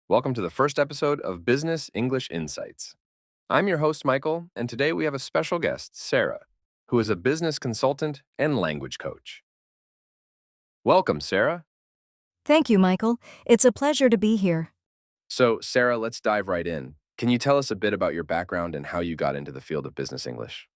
Welcome to the first episode of Business English Insights. I'm your host, Michael, and today we have a special guest, Sarah, who is a business consultant and language coach. Welcome, Sarah. Thank you, Michael. It's a pleasure to be here. So, Sarah, let's dive right in. Can you tell us a bit about your background and how you got into the field of business English?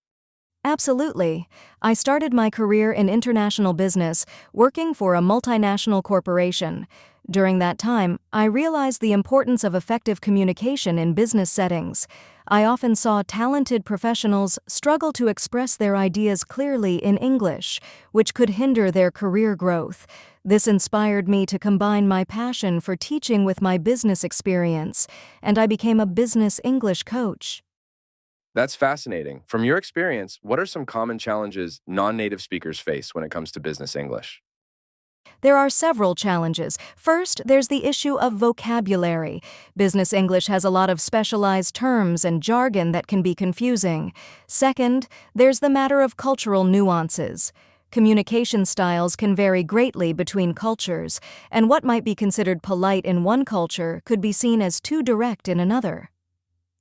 Absolutely. I started my career in international business, working for a multinational corporation. During that time, I realized the importance of effective communication in business settings. I often saw talented professionals struggle to express their ideas clearly in English, which could hinder their career growth. This inspired me to combine my passion for teaching with my business experience, and I became a business English coach. That's fascinating. From your experience, what are some common challenges non-native speakers face when it comes to business English? There are several challenges. First, there's the issue of vocabulary. Business English has a lot of specialized terms and jargon that can be confusing. Second, there's the matter of cultural nuances. Communication styles can vary greatly between cultures, and what might be considered polite in one culture could be seen as too direct in another.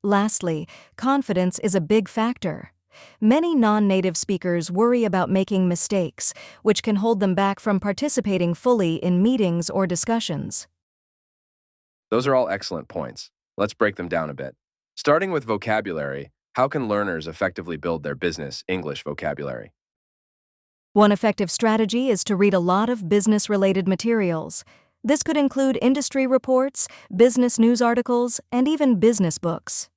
Lastly, confidence is a big factor. Many non-native speakers worry about making mistakes, which can hold them back from participating fully in meetings or discussions. Those are all excellent points. Let's break them down a bit. Starting with vocabulary, how can learners effectively build their business English vocabulary? One effective strategy is to read a lot of business-related materials. This could include industry reports, business news articles, and even business books.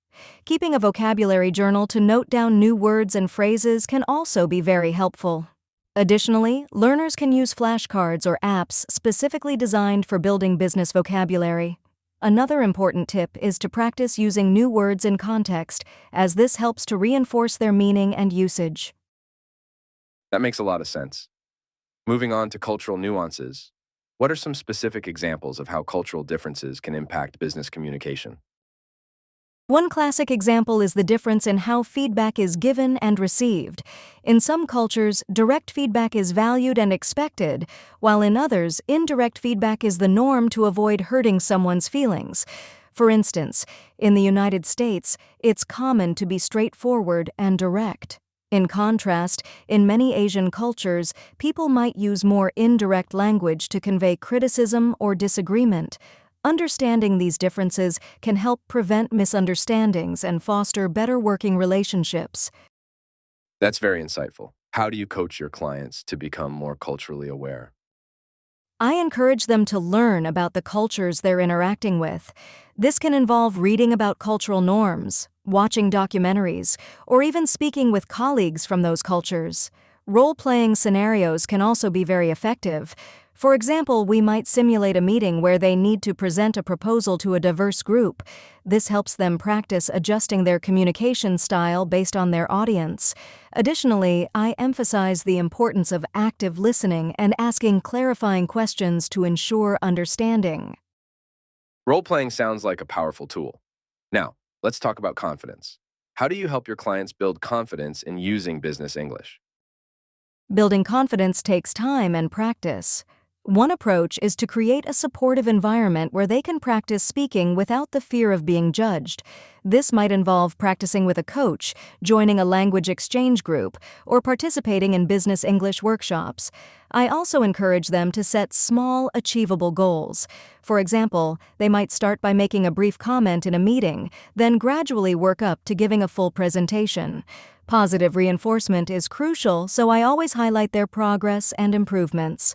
Keeping a vocabulary journal to note down new words and phrases can also be very helpful. Additionally, learners can use flashcards or apps specifically designed for building business vocabulary. Another important tip is to practice using new words in context, as this helps to reinforce their meaning and usage. That makes a lot of sense. Moving on to cultural nuances, what are some specific examples of how cultural differences can impact business communication? One classic example is the difference in how feedback is given and received. In some cultures, direct feedback is valued and expected, while in others, indirect feedback is the norm to avoid hurting someone's feelings. For instance, in the United States, it's common to be straightforward and direct. In contrast, in many Asian cultures, people might use more indirect language to convey criticism or disagreement. Understanding these differences can help prevent misunderstandings and foster better working relationships. That's very insightful. How do you coach your clients to become more culturally aware? I encourage them to learn about the cultures they're interacting with. This can involve reading about cultural norms, watching documentaries, or even speaking with colleagues from those cultures. Role-playing scenarios can also be very effective. For example, we might simulate a meeting where they need to present a proposal to a diverse group. This helps them practice adjusting their communication style based on their audience. Additionally, I emphasize the importance of active listening and asking clarifying questions to ensure understanding. Role-playing sounds like a powerful tool. Now, let's talk about confidence. How do you help your clients build confidence in using business English? Building confidence takes time and practice. One approach is to create a supportive environment where they can practice speaking without the fear of being judged. This might involve practicing with a coach, joining a language exchange group, or participating in business English workshops. I also encourage them to set small, achievable goals. For example, they might start by making a brief comment in a meeting, then gradually work up to giving a full presentation. Positive reinforcement is crucial, so I always highlight their progress and improvements.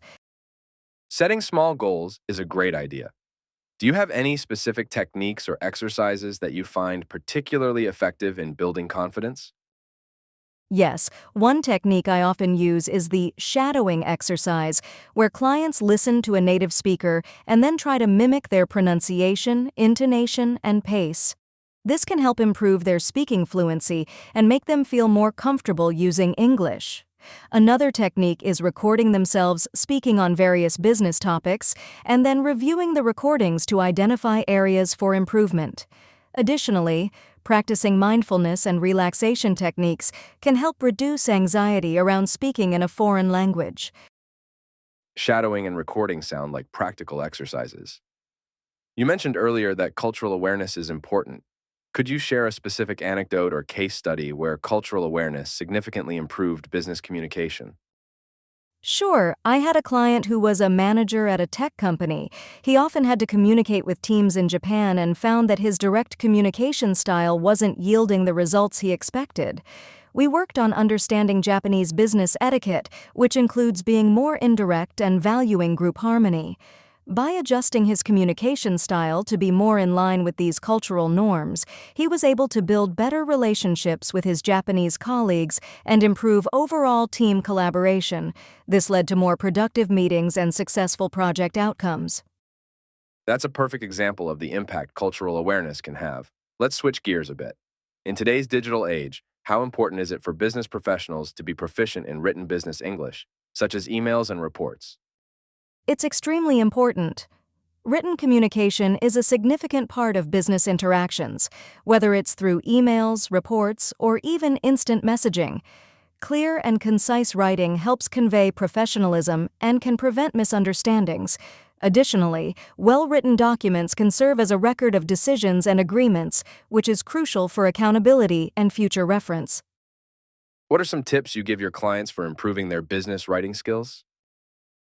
Setting small goals is a great idea. Do you have any specific techniques or exercises that you find particularly effective in building confidence? Yes, one technique I often use is the shadowing exercise, where clients listen to a native speaker and then try to mimic their pronunciation, intonation, and pace. This can help improve their speaking fluency and make them feel more comfortable using English. Another technique is recording themselves speaking on various business topics and then reviewing the recordings to identify areas for improvement. Additionally, practicing mindfulness and relaxation techniques can help reduce anxiety around speaking in a foreign language. Shadowing and recording sound like practical exercises. You mentioned earlier that cultural awareness is important. Could you share a specific anecdote or case study where cultural awareness significantly improved business communication? Sure, I had a client who was a manager at a tech company. He often had to communicate with teams in Japan and found that his direct communication style wasn't yielding the results he expected. We worked on understanding Japanese business etiquette, which includes being more indirect and valuing group harmony. By adjusting his communication style to be more in line with these cultural norms, he was able to build better relationships with his Japanese colleagues and improve overall team collaboration. This led to more productive meetings and successful project outcomes. That's a perfect example of the impact cultural awareness can have. Let's switch gears a bit. In today's digital age, how important is it for business professionals to be proficient in written business English, such as emails and reports? It's extremely important. Written communication is a significant part of business interactions, whether it's through emails, reports, or even instant messaging. Clear and concise writing helps convey professionalism and can prevent misunderstandings. Additionally, well-written documents can serve as a record of decisions and agreements, which is crucial for accountability and future reference. What are some tips you give your clients for improving their business writing skills?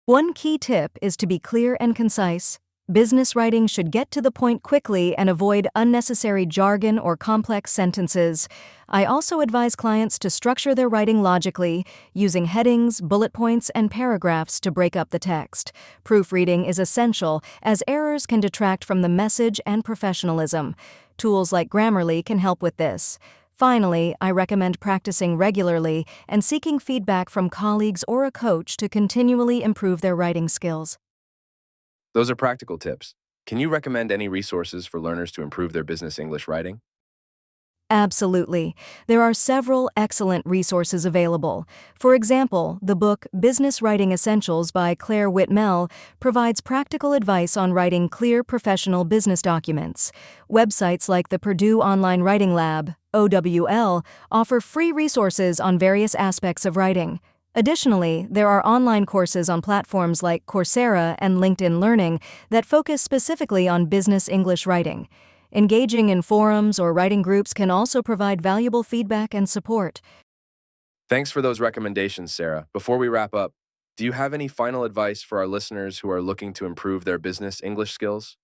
One key tip is to be clear and concise. Business writing should get to the point quickly and avoid unnecessary jargon or complex sentences. I also advise clients to structure their writing logically, using headings, bullet points, and paragraphs to break up the text. Proofreading is essential, as errors can detract from the message and professionalism. Tools like Grammarly can help with this. Finally, I recommend practicing regularly and seeking feedback from colleagues or a coach to continually improve their writing skills. Those are practical tips. Can you recommend any resources for learners to improve their business English writing? Absolutely. There are several excellent resources available. For example, the book Business Writing Essentials by Claire Whitmell provides practical advice on writing clear professional business documents. Websites like the Purdue Online Writing Lab, OWL, offer free resources on various aspects of writing. Additionally, there are online courses on platforms like Coursera and LinkedIn Learning that focus specifically on business English writing. Engaging in forums or writing groups can also provide valuable feedback and support. Thanks for those recommendations, Sarah. Before we wrap up, do you have any final advice for our listeners who are looking to improve their business English skills?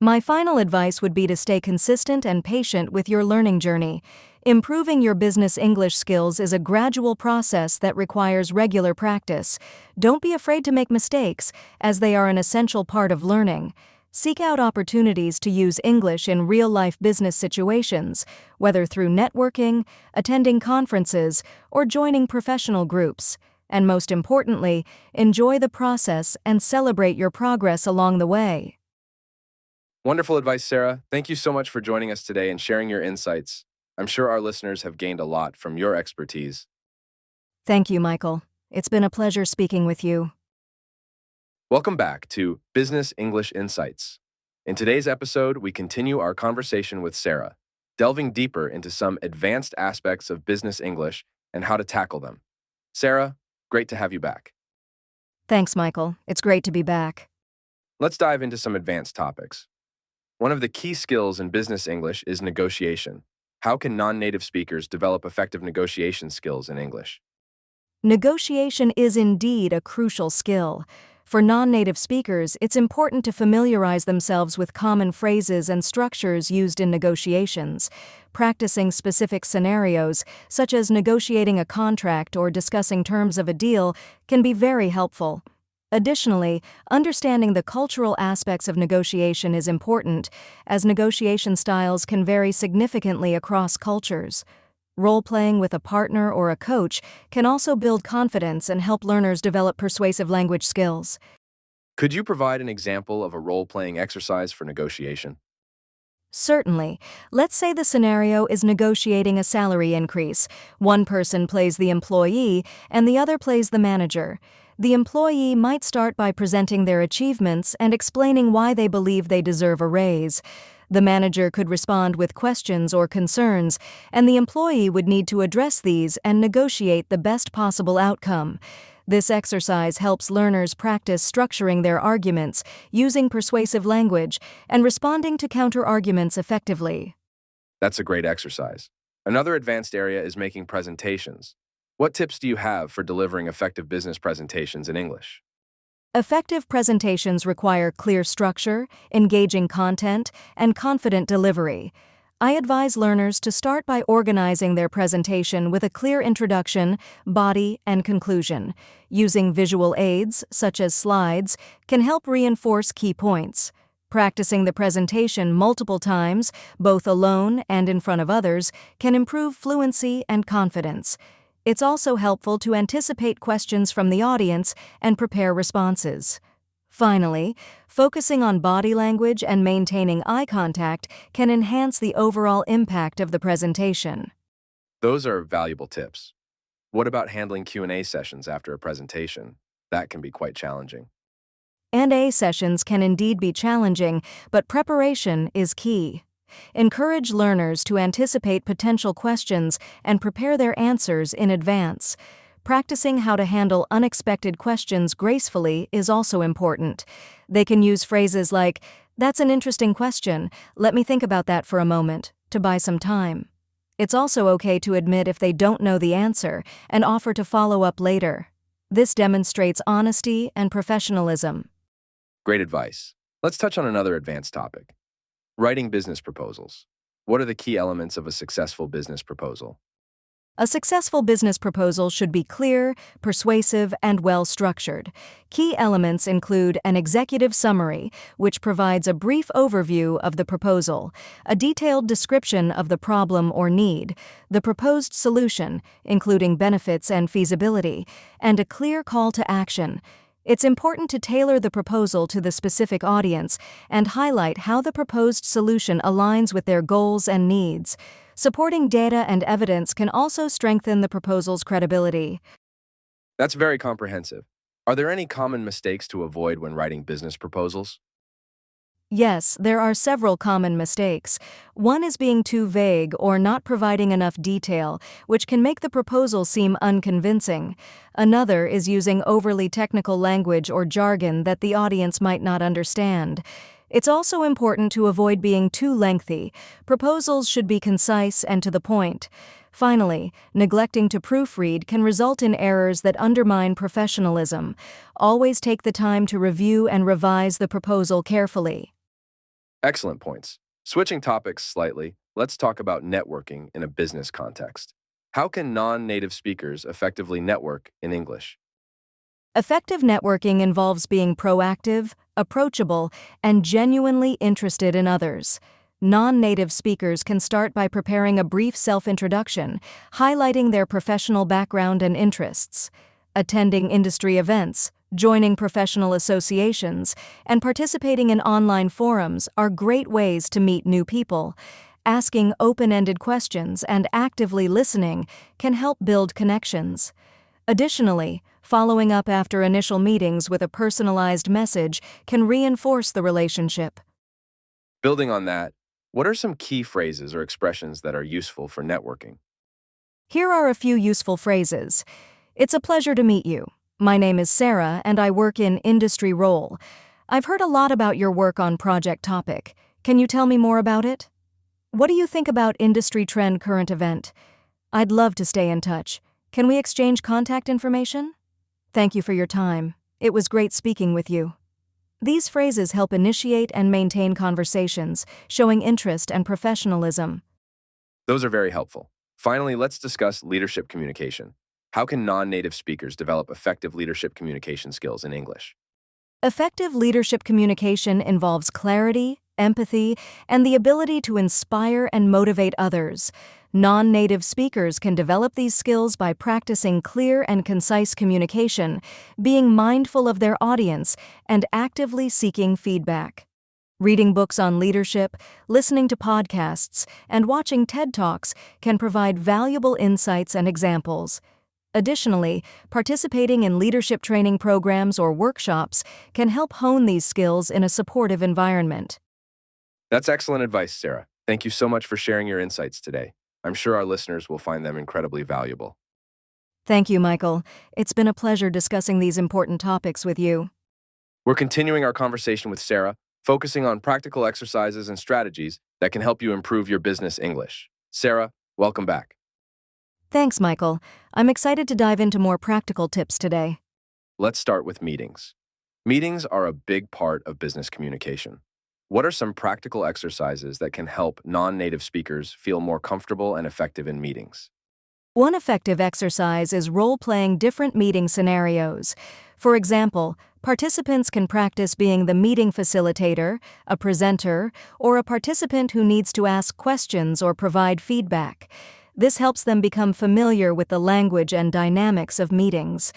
My final advice would be to stay consistent and patient with your learning journey. Improving your business English skills is a gradual process that requires regular practice. Don't be afraid to make mistakes, as they are an essential part of learning. Seek out opportunities to use English in real-life business situations, whether through networking, attending conferences, or joining professional groups. And most importantly, enjoy the process and celebrate your progress along the way. Wonderful advice, Sarah. Thank you so much for joining us today and sharing your insights. I'm sure our listeners have gained a lot from your expertise. Thank you, Michael. It's been a pleasure speaking with you. Welcome back to Business English Insights. In today's episode, we continue our conversation with Sarah, delving deeper into some advanced aspects of business English and how to tackle them. Sarah, great to have you back. Thanks, Michael. It's great to be back. Let's dive into some advanced topics. One of the key skills in business English is negotiation. How can non-native speakers develop effective negotiation skills in English? Negotiation is indeed a crucial skill. For non-native speakers, it's important to familiarize themselves with common phrases and structures used in negotiations. Practicing specific scenarios, such as negotiating a contract or discussing terms of a deal, can be very helpful. Additionally, understanding the cultural aspects of negotiation is important, as negotiation styles can vary significantly across cultures. Role-playing with a partner or a coach can also build confidence and help learners develop persuasive language skills. Could you provide an example of a role-playing exercise for negotiation? Certainly. Let's say the scenario is negotiating a salary increase. One person plays the employee and the other plays the manager. The employee might start by presenting their achievements and explaining why they believe they deserve a raise. The manager could respond with questions or concerns, and the employee would need to address these and negotiate the best possible outcome. This exercise helps learners practice structuring their arguments, using persuasive language, and responding to counter-arguments effectively. That's a great exercise. Another advanced area is making presentations. What tips do you have for delivering effective business presentations in English? Effective presentations require clear structure, engaging content, and confident delivery. I advise learners to start by organizing their presentation with a clear introduction, body, and conclusion. Using visual aids, such as slides, can help reinforce key points. Practicing the presentation multiple times, both alone and in front of others, can improve fluency and confidence. It's also helpful to anticipate questions from the audience and prepare responses. Finally, focusing on body language and maintaining eye contact can enhance the overall impact of the presentation. Those are valuable tips. What about handling Q&A sessions after a presentation? That can be quite challenging. Q&A sessions can indeed be challenging, but preparation is key. Encourage learners to anticipate potential questions and prepare their answers in advance. Practicing how to handle unexpected questions gracefully is also important. They can use phrases like, "That's an interesting question, let me think about that for a moment," to buy some time. It's also okay to admit if they don't know the answer and offer to follow up later. This demonstrates honesty and professionalism. Great advice. Let's touch on another advanced topic. Writing business proposals. What are the key elements of a successful business proposal? A successful business proposal should be clear, persuasive, and well-structured. Key elements include an executive summary, which provides a brief overview of the proposal, a detailed description of the problem or need, the proposed solution, including benefits and feasibility, and a clear call to action. It's important to tailor the proposal to the specific audience and highlight how the proposed solution aligns with their goals and needs. Supporting data and evidence can also strengthen the proposal's credibility. That's very comprehensive. Are there any common mistakes to avoid when writing business proposals? Yes, there are several common mistakes. One is being too vague or not providing enough detail, which can make the proposal seem unconvincing. Another is using overly technical language or jargon that the audience might not understand. It's also important to avoid being too lengthy. Proposals should be concise and to the point. Finally, neglecting to proofread can result in errors that undermine professionalism. Always take the time to review and revise the proposal carefully. Excellent points. Switching topics slightly, let's talk about networking in a business context. How can non-native speakers effectively network in English? Effective networking involves being proactive, approachable, and genuinely interested in others. Non-native speakers can start by preparing a brief self-introduction, highlighting their professional background and interests. Attending industry events, joining professional associations, and participating in online forums are great ways to meet new people. Asking open-ended questions and actively listening can help build connections. Additionally, following up after initial meetings with a personalized message can reinforce the relationship. Building on that, what are some key phrases or expressions that are useful for networking? Here are a few useful phrases. It's a pleasure to meet you. My name is Sarah and I work in industry role. I've heard a lot about your work on project topic. Can you tell me more about it? What do you think about industry trend current event? I'd love to stay in touch. Can we exchange contact information? Thank you for your time. It was great speaking with you. These phrases help initiate and maintain conversations, showing interest and professionalism. Those are very helpful. Finally, let's discuss leadership communication. How can non-native speakers develop effective leadership communication skills in English? Effective leadership communication involves clarity, empathy, and the ability to inspire and motivate others. Non-native speakers can develop these skills by practicing clear and concise communication, being mindful of their audience, and actively seeking feedback. Reading books on leadership, listening to podcasts, and watching TED Talks can provide valuable insights and examples. Additionally, participating in leadership training programs or workshops can help hone these skills in a supportive environment. That's excellent advice, Sarah. Thank you so much for sharing your insights today. I'm sure our listeners will find them incredibly valuable. Thank you, Michael. It's been a pleasure discussing these important topics with you. We're continuing our conversation with Sarah, focusing on practical exercises and strategies that can help you improve your business English. Sarah, welcome back. Thanks, Michael. I'm excited to dive into more practical tips today. Let's start with meetings. Meetings are a big part of business communication. What are some practical exercises that can help non-native speakers feel more comfortable and effective in meetings? One effective exercise is role-playing different meeting scenarios. For example, participants can practice being the meeting facilitator, a presenter, or a participant who needs to ask questions or provide feedback. This helps them become familiar with the language and dynamics of meetings.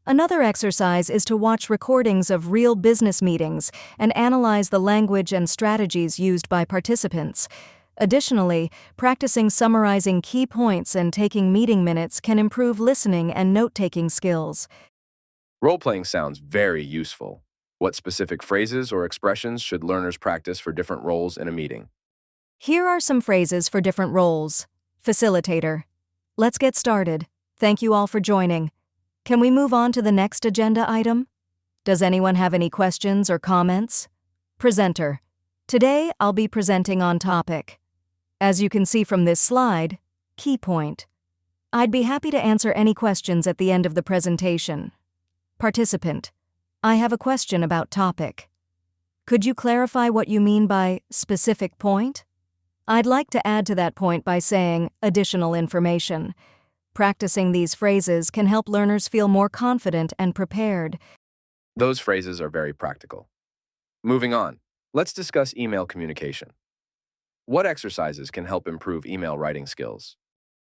Another exercise is to watch recordings of real business meetings and analyze the language and strategies used by participants. Additionally, practicing summarizing key points and taking meeting minutes can improve listening and note-taking skills. Role-playing sounds very useful. What specific phrases or expressions should learners practice for different roles in a meeting? Here are some phrases for different roles. Facilitator. Let's get started. Thank you all for joining. Can we move on to the next agenda item? Does anyone have any questions or comments? Presenter. Today, I'll be presenting on topic. As you can see from this slide, key point. I'd be happy to answer any questions at the end of the presentation. Participant. I have a question about topic. Could you clarify what you mean by specific point? I'd like to add to that point by saying additional information. Practicing these phrases can help learners feel more confident and prepared. Those phrases are very practical. Moving on, let's discuss email communication. What exercises can help improve email writing skills?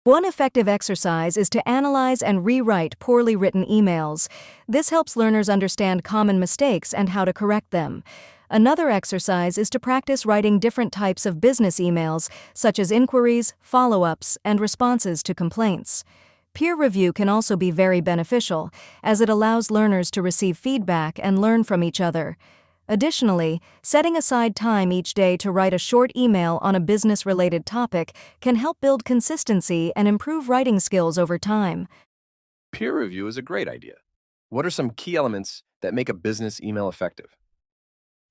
One effective exercise is to analyze and rewrite poorly written emails. This helps learners understand common mistakes and how to correct them. Another exercise is to practice writing different types of business emails, such as inquiries, follow-ups, and responses to complaints. Peer review can also be very beneficial, as it allows learners to receive feedback and learn from each other. Additionally, setting aside time each day to write a short email on a business-related topic can help build consistency and improve writing skills over time. Peer review is a great idea. What are some key elements that make a business email effective?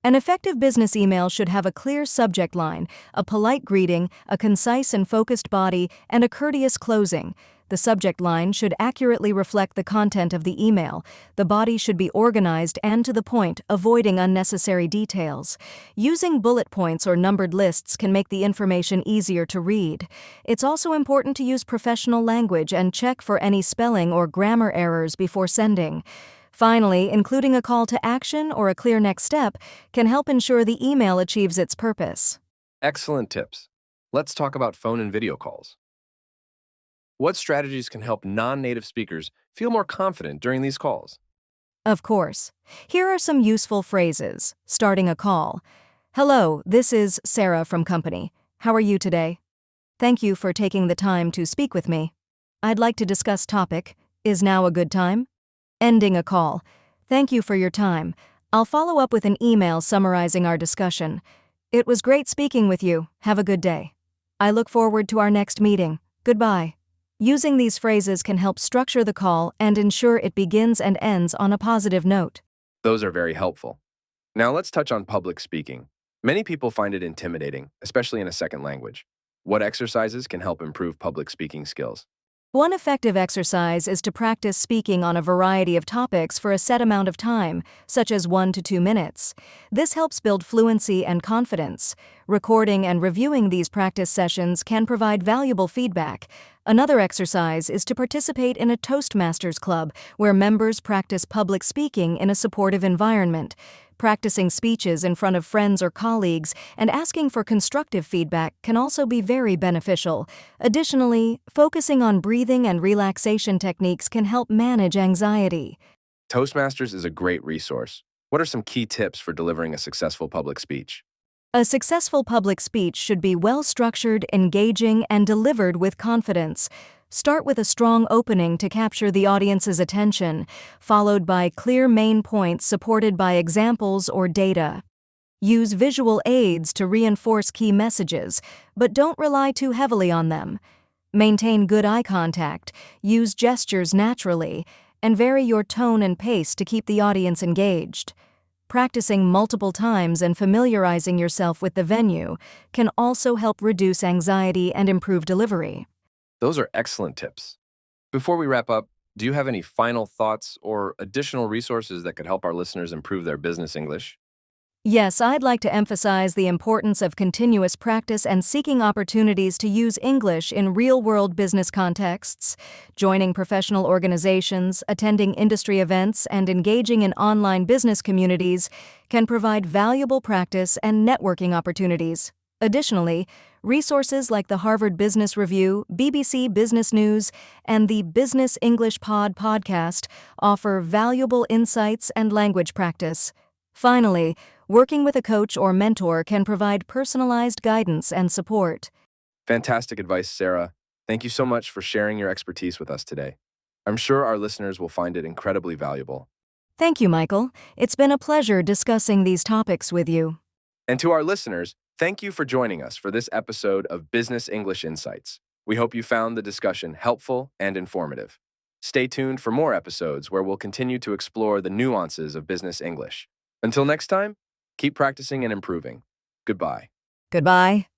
An effective business email should have a clear subject line, a polite greeting, a concise and focused body, and a courteous closing. The subject line should accurately reflect the content of the email. The body should be organized and to the point, avoiding unnecessary details. Using bullet points or numbered lists can make the information easier to read. It's also important to use professional language and check for any spelling or grammar errors before sending. Finally, including a call to action or a clear next step can help ensure the email achieves its purpose. Excellent tips. Let's talk about phone and video calls. What strategies can help non-native speakers feel more confident during these calls? Of course. Here are some useful phrases. Starting a call. Hello, this is Sarah from company. How are you today? Thank you for taking the time to speak with me. I'd like to discuss topic. Is now a good time? Ending a call. Thank you for your time. I'll follow up with an email summarizing our discussion. It was great speaking with you. Have a good day. I look forward to our next meeting. Goodbye. Using these phrases can help structure the call and ensure it begins and ends on a positive note. Those are very helpful. Now let's touch on public speaking. Many people find it intimidating, especially in a second language. What exercises can help improve public speaking skills? One effective exercise is to practice speaking on a variety of topics for a set amount of time, such as 1 to 2 minutes. This helps build fluency and confidence. Recording and reviewing these practice sessions can provide valuable feedback. Another exercise is to participate in a Toastmasters club, where members practice public speaking in a supportive environment. Practicing speeches in front of friends or colleagues and asking for constructive feedback can also be very beneficial. Additionally, focusing on breathing and relaxation techniques can help manage anxiety. Toastmasters is a great resource. What are some key tips for delivering a successful public speech? A successful public speech should be well-structured, engaging, and delivered with confidence. Start with a strong opening to capture the audience's attention, followed by clear main points supported by examples or data. Use visual aids to reinforce key messages, but don't rely too heavily on them. Maintain good eye contact, use gestures naturally, and vary your tone and pace to keep the audience engaged. Practicing multiple times and familiarizing yourself with the venue can also help reduce anxiety and improve delivery. Those are excellent tips. Before we wrap up, do you have any final thoughts or additional resources that could help our listeners improve their business English? Yes, I'd like to emphasize the importance of continuous practice and seeking opportunities to use English in real-world business contexts. Joining professional organizations, attending industry events, and engaging in online business communities can provide valuable practice and networking opportunities. Additionally, resources like the Harvard Business Review, BBC Business News, and the Business English podcast offer valuable insights and language practice. Finally, working with a coach or mentor can provide personalized guidance and support. Fantastic advice, Sarah. Thank you so much for sharing your expertise with us today. I'm sure our listeners will find it incredibly valuable. Thank you, Michael. It's been a pleasure discussing these topics with you. And to our listeners, thank you for joining us for this episode of Business English Insights. We hope you found the discussion helpful and informative. Stay tuned for more episodes where we'll continue to explore the nuances of business English. Until next time, keep practicing and improving. Goodbye. Goodbye.